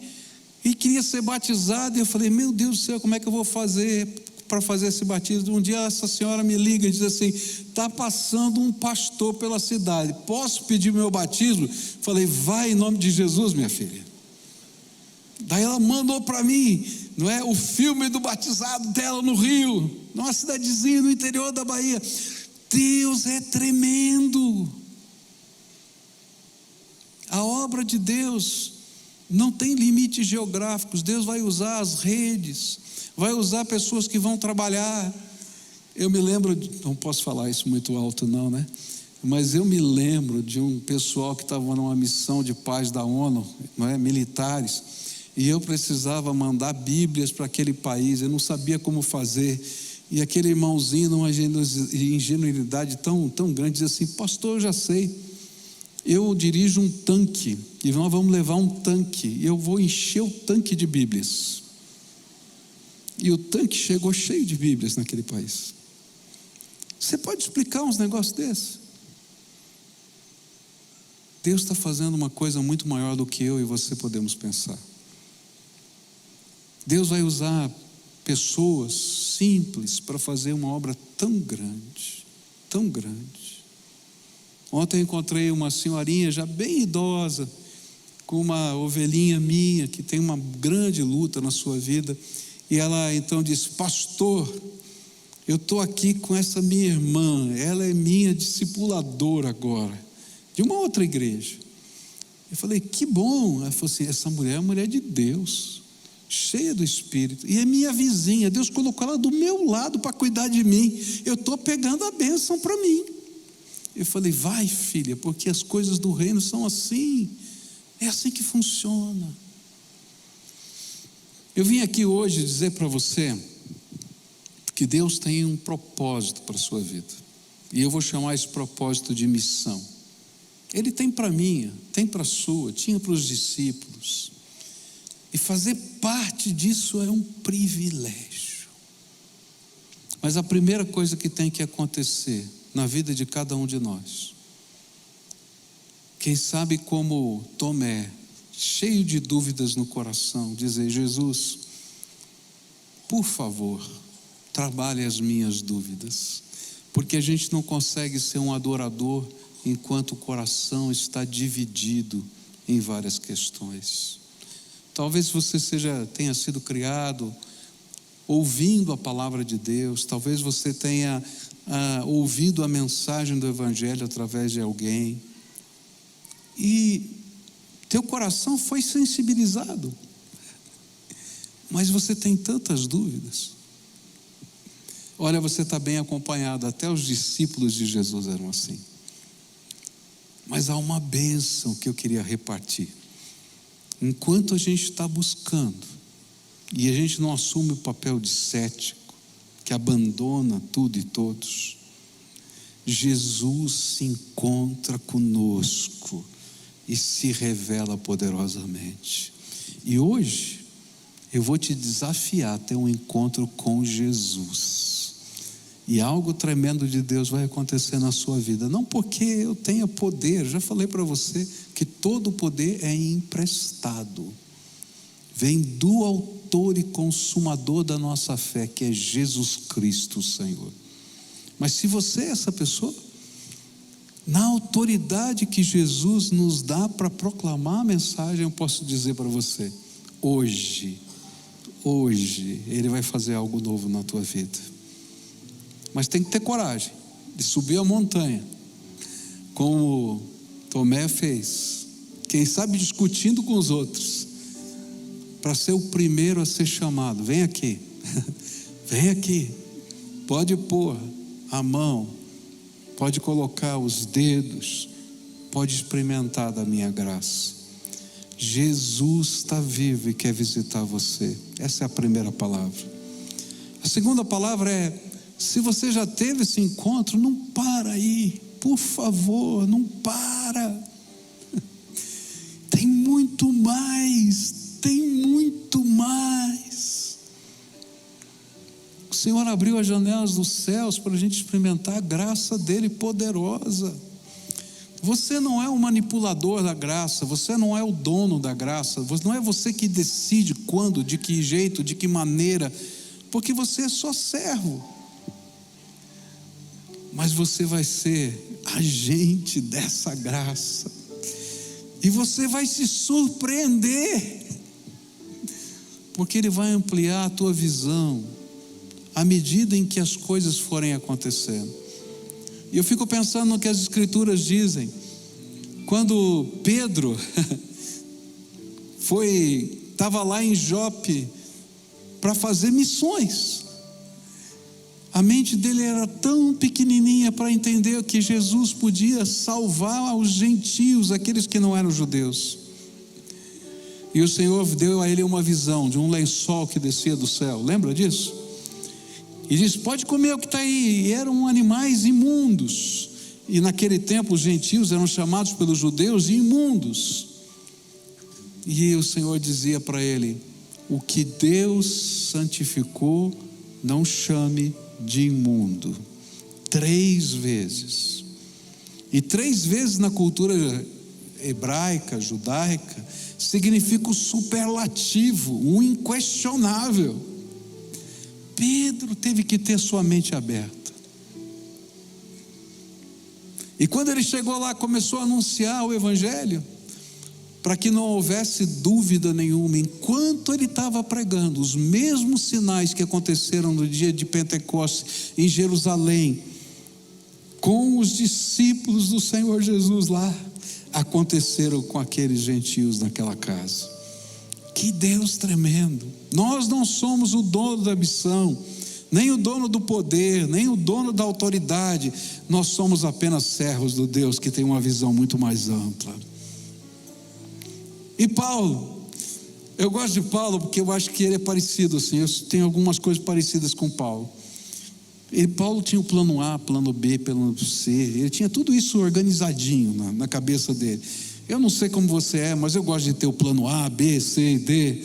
e queria ser batizado. E eu falei: meu Deus do céu, como é que eu vou fazer para fazer esse batismo? Um dia essa senhora me liga e diz assim: está passando um pastor pela cidade, posso pedir meu batismo? Falei: vai em nome de Jesus, minha filha. Daí ela mandou para mim, não é, o filme do batizado dela no Rio, numa cidadezinha no interior da Bahia. Deus é tremendo. A obra de Deus não tem limites geográficos. Deus vai usar as redes, vai usar pessoas que vão trabalhar. Eu me lembro, não posso falar isso muito alto não, né? Mas eu me lembro de um pessoal que estava numa missão de paz da ONU, não é? Militares, e eu precisava mandar Bíblias para aquele país. Eu não sabia como fazer, e aquele irmãozinho, numa ingenuidade tão grande, diz assim: pastor, eu já sei, eu dirijo um tanque, e nós vamos levar um tanque, e eu vou encher o tanque de Bíblias. E o tanque chegou cheio de Bíblias naquele país. Você pode explicar uns negócios desses? Deus está fazendo uma coisa muito maior do que eu e você podemos pensar. Deus vai usar pessoas simples para fazer uma obra tão grande, tão grande. Ontem eu encontrei uma senhorinha já bem idosa, com uma ovelhinha minha, que tem uma grande luta na sua vida, E ela então disse: pastor, eu estou aqui com essa minha irmã, ela é minha discipuladora agora, de uma outra igreja. Eu falei: que bom. Ela falou assim: essa mulher é uma mulher de Deus, cheia do Espírito, e é minha vizinha, Deus colocou ela do meu lado para cuidar de mim, eu estou pegando a bênção para mim. Eu falei: vai, filha, porque as coisas do reino são assim, é assim que funciona. Eu vim aqui hoje dizer para você que Deus tem um propósito para a sua vida, e eu vou chamar esse propósito de missão. Ele tem para mim, tem para a sua, tinha para os discípulos, e fazer parte disso é um privilégio. Mas a primeira coisa que tem que acontecer na vida de cada um de nós, quem sabe como Tomé, cheio de dúvidas no coração, dizer: Jesus, por favor, trabalhe as minhas dúvidas, porque a gente não consegue ser um adorador enquanto o coração está dividido em várias questões. Talvez você tenha sido criado ouvindo a palavra de Deus, talvez você tenha ouvido a mensagem do Evangelho através de alguém, e teu coração foi sensibilizado, mas você tem tantas dúvidas. Olha, você está bem acompanhado, até os discípulos de Jesus eram assim. Mas há uma bênção que eu queria repartir. Enquanto a gente está buscando, e a gente não assume o papel de cético, que abandona tudo e todos, Jesus se encontra conosco e se revela poderosamente. E hoje eu vou te desafiar a ter um encontro com Jesus, e algo tremendo de Deus vai acontecer na sua vida. Não porque eu tenha poder, já falei para você que todo poder é emprestado, vem do autor e consumador da nossa fé, que é Jesus Cristo, o Senhor. Mas se você é essa pessoa, na autoridade que Jesus nos dá para proclamar a mensagem, eu posso dizer para você: hoje Ele vai fazer algo novo na tua vida. Mas tem que ter coragem de subir a montanha, como Tomé fez, quem sabe discutindo com os outros, para ser o primeiro a ser chamado. Vem aqui, vem aqui, pode pôr a mão, pode colocar os dedos, pode experimentar da minha graça. Jesus está vivo e quer visitar você. Essa é a primeira palavra. A segunda palavra é: se você já teve esse encontro, não para aí, por favor, não para. Tem muito mais, tem muito mais. O Senhor abriu as janelas dos céus para a gente experimentar a graça dele poderosa. Você não é o manipulador da graça, você não é o dono da graça, não é você que decide quando, de que jeito, de que maneira, porque você é só servo. Mas você vai ser agente dessa graça, e você vai se surpreender, porque Ele vai ampliar a tua visão à medida em que as coisas forem acontecendo. E eu fico pensando no que as Escrituras dizem, quando Pedro estava lá em Jope para fazer missões. A mente dele era tão pequenininha para entender que Jesus podia salvar os gentios, aqueles que não eram judeus. E o Senhor deu a ele uma visão de um lençol que descia do céu, lembra disso? E disse: pode comer o que está aí. E eram animais imundos, e naquele tempo os gentios eram chamados pelos judeus de imundos. E o Senhor dizia para ele: o que Deus santificou, não chame de imundo. 3 vezes. E 3 vezes na cultura hebraica, judaica, significa o superlativo, o inquestionável. Pedro teve que ter sua mente aberta. E quando ele chegou lá, começou a anunciar o Evangelho, para que não houvesse dúvida nenhuma, enquanto ele estava pregando, os mesmos sinais que aconteceram no dia de Pentecostes em Jerusalém, com os discípulos do Senhor Jesus lá, aconteceram com aqueles gentios naquela casa. Que Deus tremendo! Nós não somos o dono da missão, nem o dono do poder, nem o dono da autoridade. Nós somos apenas servos do Deus que tem uma visão muito mais ampla. E Paulo, eu gosto de Paulo porque eu acho que ele é parecido assim, eu tenho algumas coisas parecidas com Paulo. Paulo tinha o plano A, plano B, plano C, ele tinha tudo isso organizadinho na cabeça dele. Eu não sei como você é, mas eu gosto de ter o plano A, B, C e D.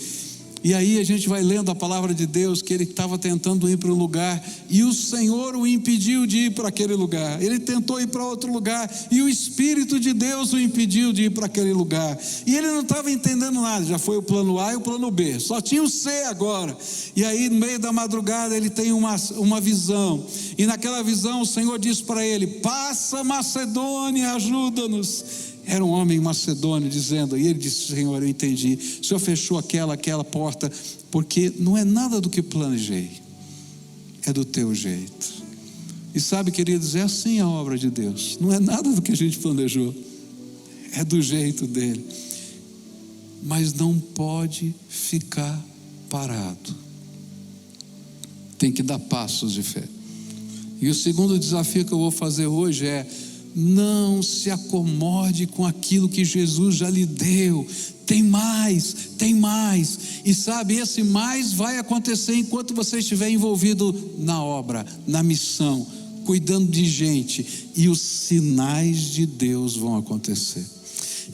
E aí a gente vai lendo a palavra de Deus, que ele estava tentando ir para um lugar, e o Senhor o impediu de ir para aquele lugar. Ele tentou ir para outro lugar, e o Espírito de Deus o impediu de ir para aquele lugar. E ele não estava entendendo nada, já foi o plano A e o plano B, só tinha o C agora. E aí no meio da madrugada ele tem uma visão, e naquela visão o Senhor diz para ele: passa Macedônia, ajuda-nos. Era um homem macedônio dizendo, e ele disse: Senhor, eu entendi, o Senhor fechou aquela porta, porque não é nada do que planejei, é do teu jeito. E sabe, queridos, é assim a obra de Deus, não é nada do que a gente planejou, é do jeito dele. Mas não pode ficar parado, tem que dar passos de fé. E o segundo desafio que eu vou fazer hoje é: não se acomode com aquilo que Jesus já lhe deu. Tem mais, tem mais. E sabe, esse mais vai acontecer enquanto você estiver envolvido na obra, na missão, cuidando de gente, e os sinais de Deus vão acontecer.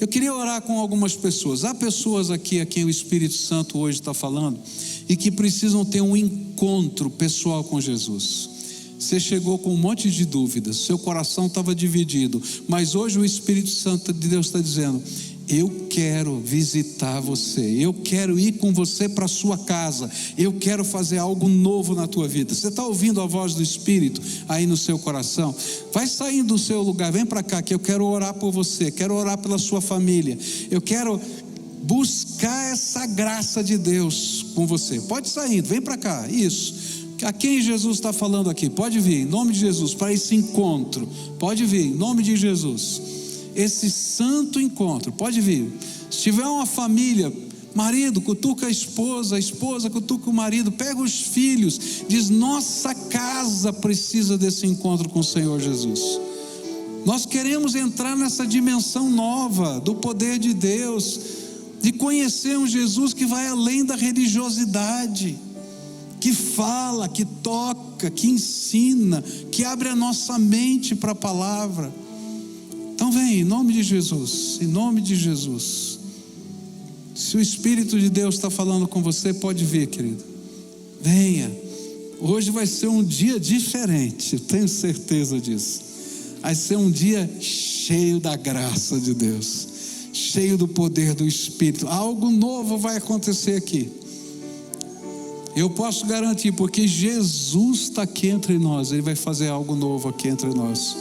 Eu queria orar com algumas pessoas. Há pessoas aqui a quem o Espírito Santo hoje está falando e que precisam ter um encontro pessoal com Jesus. Você chegou com um monte de dúvidas, seu coração estava dividido, mas hoje o Espírito Santo de Deus está dizendo: eu quero visitar você, eu quero ir com você para a sua casa, eu quero fazer algo novo na tua vida. Você está ouvindo a voz do Espírito aí no seu coração? Vai saindo do seu lugar, vem para cá, que eu quero orar por você, quero orar pela sua família, eu quero buscar essa graça de Deus com você. Pode sair, vem para cá, isso. A quem Jesus está falando aqui? Pode vir, em nome de Jesus, para esse encontro. Pode vir, em nome de Jesus. Esse santo encontro, pode vir. Se tiver uma família, marido cutuca a esposa cutuca o marido, pega os filhos, diz: nossa casa precisa desse encontro com o Senhor Jesus. Nós queremos entrar nessa dimensão nova do poder de Deus, de conhecer um Jesus que vai além da religiosidade, que fala, que toca, que ensina, que abre a nossa mente para a palavra. Então vem, em nome de Jesus, em nome de Jesus. Se o Espírito de Deus está falando com você, pode vir, querido, venha. Hoje vai ser um dia diferente, eu tenho certeza disso. Vai ser um dia cheio da graça de Deus, cheio do poder do Espírito. Algo novo vai acontecer aqui. Eu posso garantir, porque Jesus está aqui entre nós, Ele vai fazer algo novo aqui entre nós.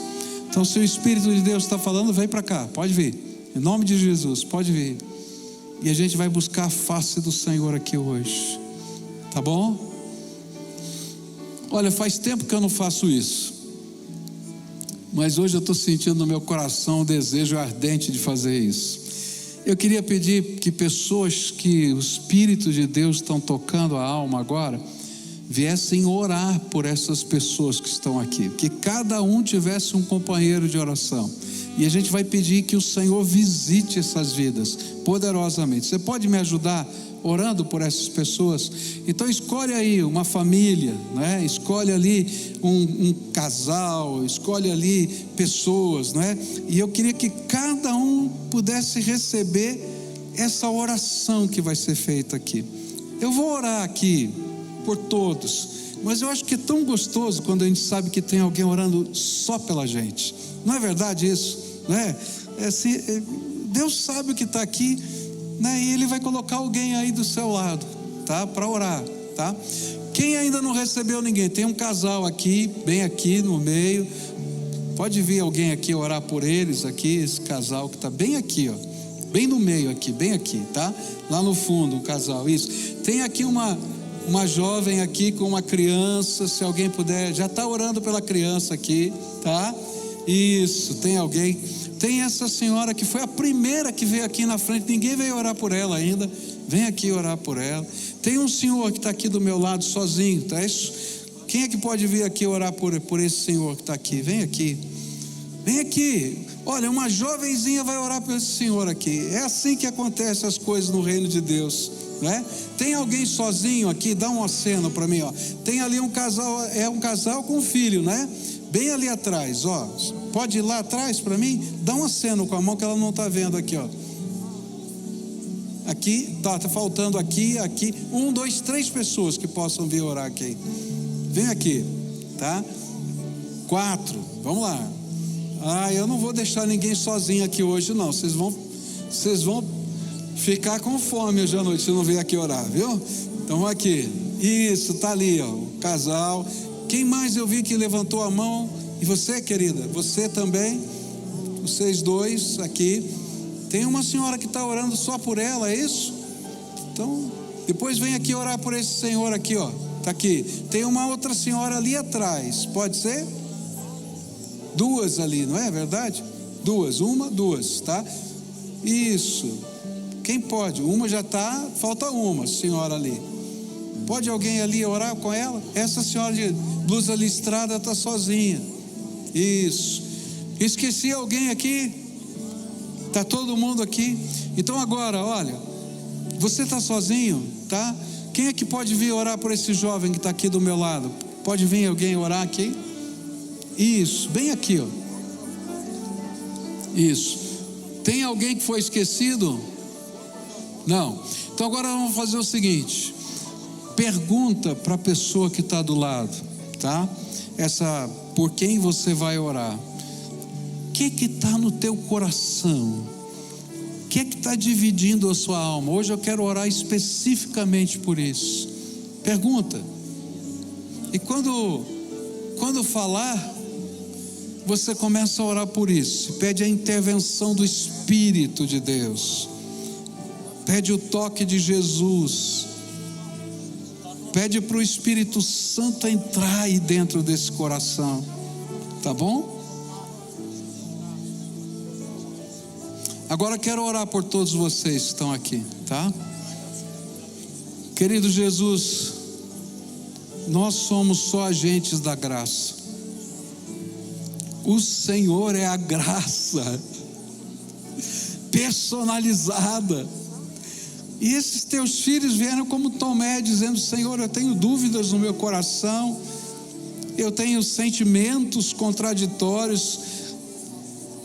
Então, se o Espírito de Deus está falando, vem para cá, pode vir, em nome de Jesus, pode vir. E a gente vai buscar a face do Senhor aqui hoje, tá bom? Olha, faz tempo que eu não faço isso, mas hoje eu estou sentindo no meu coração o desejo ardente de fazer isso. Eu queria pedir que pessoas que o Espírito de Deus estão tocando a alma agora, viessem orar por essas pessoas que estão aqui, que cada um tivesse um companheiro de oração, e a gente vai pedir que o Senhor visite essas vidas poderosamente. Você pode me ajudar orando por essas pessoas? Então escolhe aí uma família, né? Escolhe ali um casal, escolhe ali pessoas, né? E eu queria que cada um pudesse receber essa oração que vai ser feita aqui. Eu vou orar aqui por todos, mas eu acho que é tão gostoso quando a gente sabe que tem alguém orando só pela gente. Não é verdade isso, né? Assim, Deus sabe o que está aqui, né? E Ele vai colocar alguém aí do seu lado, tá? Para orar, tá? Quem ainda não recebeu ninguém, tem um casal aqui, bem aqui no meio, pode vir alguém aqui orar por eles aqui, esse casal que está bem aqui, ó, bem no meio aqui, bem aqui, tá? Lá no fundo, um casal, isso. Tem aqui uma jovem aqui com uma criança, se alguém puder, já está orando pela criança aqui, tá? Isso, tem alguém. Tem essa senhora que foi a primeira que veio aqui na frente, ninguém veio orar por ela ainda, vem aqui orar por ela. Tem um senhor que está aqui do meu lado sozinho, tá? Quem é que pode vir aqui orar por esse senhor que está aqui? Vem aqui, vem aqui. Olha, uma jovenzinha vai orar por esse senhor aqui. É assim que acontecem as coisas no reino de Deus, né? Tem alguém sozinho aqui? Dá um aceno para mim, ó. Tem ali um casal, é um casal com um filho, né? Bem ali atrás, ó. Pode ir lá atrás para mim? Dá um aceno com a mão que ela não está vendo aqui, ó. Aqui, tá faltando aqui. 1, 2, 3 pessoas que possam vir orar aqui. Vem aqui, tá? 4, vamos lá. Eu não vou deixar ninguém sozinho aqui hoje não. Vocês vão ficar com fome hoje à noite se não vier aqui orar, viu? Então aqui, isso, tá ali, ó, o casal. Quem mais eu vi que levantou a mão? E você, querida, você também, vocês dois aqui. Tem uma senhora que está orando só por ela, é isso? Então, depois vem aqui orar por esse senhor aqui, ó. Tá aqui. Tem uma outra senhora ali atrás, pode ser? 2 ali, não é verdade? 2, 1, 2, tá? Isso. Quem pode? Uma já está, falta uma senhora ali. Pode alguém ali orar com ela? Essa senhora de blusa listrada está sozinha. Isso. Esqueci alguém aqui? Está todo mundo aqui? Então agora, olha, você está sozinho, tá? Quem é que pode vir orar por esse jovem que está aqui do meu lado? Pode vir alguém orar aqui? Isso, bem aqui, ó. Isso. Tem alguém que foi esquecido? Não. Então agora vamos fazer o seguinte: pergunta para a pessoa que está do lado, tá? Por quem você vai orar? O que está no teu coração? O que está dividindo a sua alma? Hoje eu quero orar especificamente por isso. Pergunta. E quando falar, você começa a orar por isso. Pede a intervenção do Espírito de Deus. Pede o toque de Jesus. Pede para o Espírito Santo entrar aí dentro desse coração. Tá bom? Agora quero orar por todos vocês que estão aqui, tá? Querido Jesus, nós somos só agentes da graça. O Senhor é a graça personalizada. E esses teus filhos vieram como Tomé, dizendo: Senhor, eu tenho dúvidas no meu coração, eu tenho sentimentos contraditórios,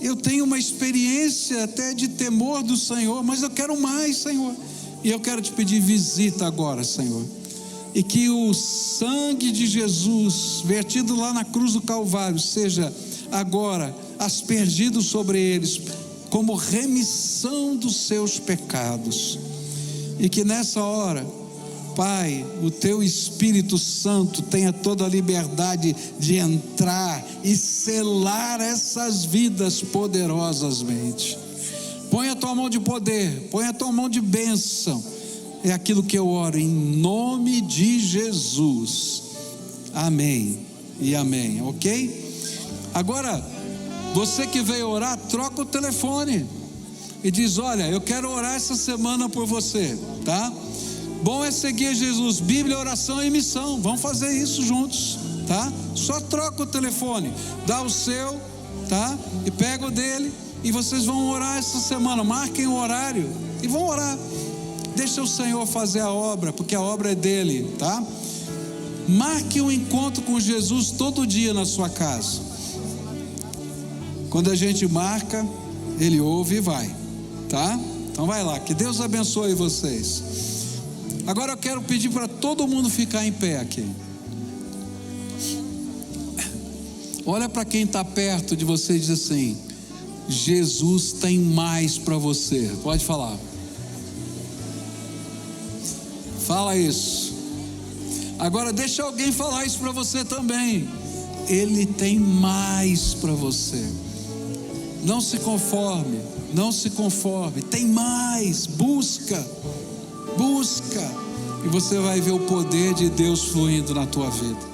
eu tenho uma experiência até de temor do Senhor, mas eu quero mais, Senhor. E eu quero te pedir visita agora, Senhor. E que o sangue de Jesus, vertido lá na cruz do Calvário, seja agora aspergido sobre eles, como remissão dos seus pecados. E que nessa hora, Pai, o teu Espírito Santo tenha toda a liberdade de entrar e selar essas vidas poderosamente. Põe a tua mão de poder, põe a tua mão de bênção. É aquilo que eu oro em nome de Jesus. Amém e amém, ok? Agora, você que veio orar, troca o telefone e diz: olha, eu quero orar essa semana por você, tá? Bom é seguir Jesus, Bíblia, oração e missão. Vamos fazer isso juntos, tá? Só troca o telefone, dá o seu, tá? E pega o dele, e vocês vão orar essa semana. Marquem o horário e vão orar. Deixa o Senhor fazer a obra, porque a obra é dele, tá? Marque um encontro com Jesus todo dia na sua casa. Quando a gente marca, Ele ouve e vai, tá? Então vai lá, que Deus abençoe vocês. Agora eu quero pedir para todo mundo ficar em pé aqui. Olha para quem está perto de você e diz assim: Jesus tem mais para você. Pode falar. Fala isso. Agora deixa alguém falar isso para você também. Ele tem mais para você. Não se conforme. não se conforme, tem mais, busca, e você vai ver o poder de Deus fluindo na tua vida.